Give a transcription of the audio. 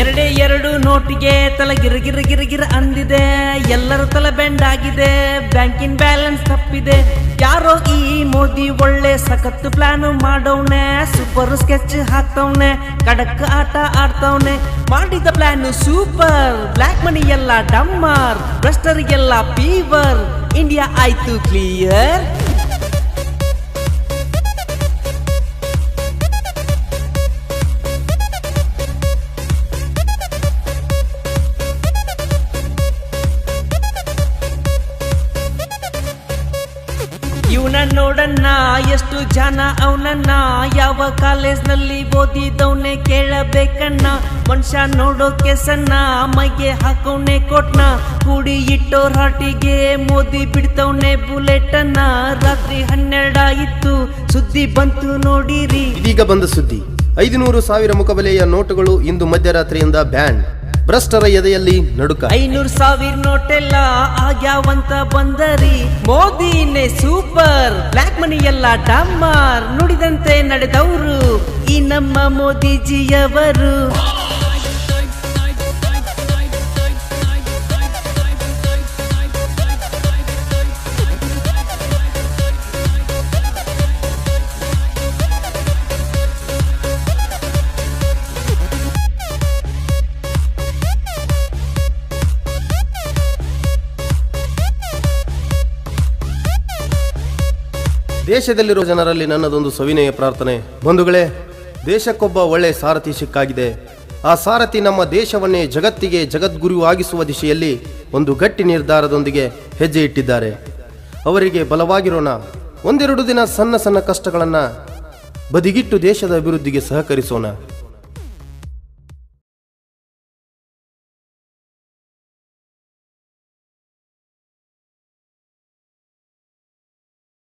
ಎರಡೇ ಎರಡು ನೋಟಿಗೆ ತಲೆ ಗಿರ ಗಿರ ಗಿರ ಅಂದಿದೆ. ಎಲ್ಲರ ತಲೆ ಬೆಂಡ್ ಆಗಿದೆ, ಬ್ಯಾಂಕಿನ ಬ್ಯಾಲೆನ್ಸ್ ತಪ್ಪಿದೆ. ಯಾರೋ ಈ ಮೋದಿ ಒಳ್ಳೆ ಸಖತ್ ಪ್ಲಾನ್ ಮಾಡವ್ನೆ, ಸೂಪರ್ ಸ್ಕೆಚ್ ಹಾಕ್ತವ್ನೆ, ಕಡಕ್ ಆಟ ಆಡ್ತವ್ನೆ. ಮಾಡಿದ ಪ್ಲಾನ್ ಸೂಪರ್, ಬ್ಲಾಕ್ ಮನಿ ಎಲ್ಲ ಡಮ್ಮರ್, ಭ್ರಷ್ಟರಿಗೆಲ್ಲ ಫೀವರ್, ಇಂಡಿಯಾ ಆಯ್ತು ಕ್ಲಿಯರ್. ಇವನ ನೋಡಣ್ಣ ಎಷ್ಟು ಜನ ಅವನನ್ನ, ಯಾವ ಕಾಲೇಜ್ನಲ್ಲಿ ಓದಿದವನೆ ಕೇಳಬೇಕಣ್ಣ. ಮನುಷ್ಯ ನೋಡೋಕೆ ಸಣ್ಣ, ಮೈಗೆ ಹಾಕವನೆ ಕೊಟ್ನ, ಕೂಡಿ ಇಟ್ಟೋರ್ ಹಾಟಿಗೆ ಮೋದಿ ಬಿಡ್ತವನೆ ಬುಲೆಟ್ ಅನ್ನ. ರಾತ್ರಿ 12 ಆಯಿತು, ಸುದ್ದಿ ಬಂತು ನೋಡಿರಿ. ಇದೀಗ ಬಂದ ಸುದ್ದಿ, 500,000 ಮುಖಬೆಲೆಯ ನೋಟುಗಳು ಇಂದು ಮಧ್ಯರಾತ್ರಿಯಿಂದ ಬ್ಯಾನ್. ಭ್ರಷ್ಟರ ಎದೆಯಲ್ಲಿ ನಡುಕ. 500,000 ನೋಟೆಲ್ಲ ಆಗ್ಯಾವಂತ ಬಂದರಿ, ಮೋದಿನೇ ಸೂಪರ್, ಬ್ಲಾಕ್ ಮನಿ ಎಲ್ಲ ಡಮ್ಮರ್, ನುಡಿದಂತೆ ನಡೆದವರು ಈ ನಮ್ಮ ಮೋದಿಜಿಯವರು. ದೇಶದಲ್ಲಿರುವ ಜನರಲ್ಲಿ ನನ್ನದೊಂದು ಸವಿನಯ ಪ್ರಾರ್ಥನೆ. ಬಂಧುಗಳೇ, ದೇಶಕ್ಕೊಬ್ಬ ಒಳ್ಳೆ ಸಾರಥಿ ಸಿಕ್ಕಾಗಿದೆ. ಆ ಸಾರಥಿ ನಮ್ಮ ದೇಶವನ್ನೇ ಜಗತ್ತಿಗೆ ಜಗದ್ಗುರು ಆಗಿಸುವ ದಿಶೆಯಲ್ಲಿ ಒಂದು ಗಟ್ಟಿ ನಿರ್ಧಾರದೊಂದಿಗೆ ಹೆಜ್ಜೆ ಇಟ್ಟಿದ್ದಾರೆ. ಅವರಿಗೆ ಬಲವಾಗಿರೋಣ. ಒಂದೆರಡು ದಿನ ಸಣ್ಣ ಸಣ್ಣ ಕಷ್ಟಗಳನ್ನು ಬದಿಗಿಟ್ಟು ದೇಶದ ಅಭಿವೃದ್ಧಿಗೆ ಸಹಕರಿಸೋಣ.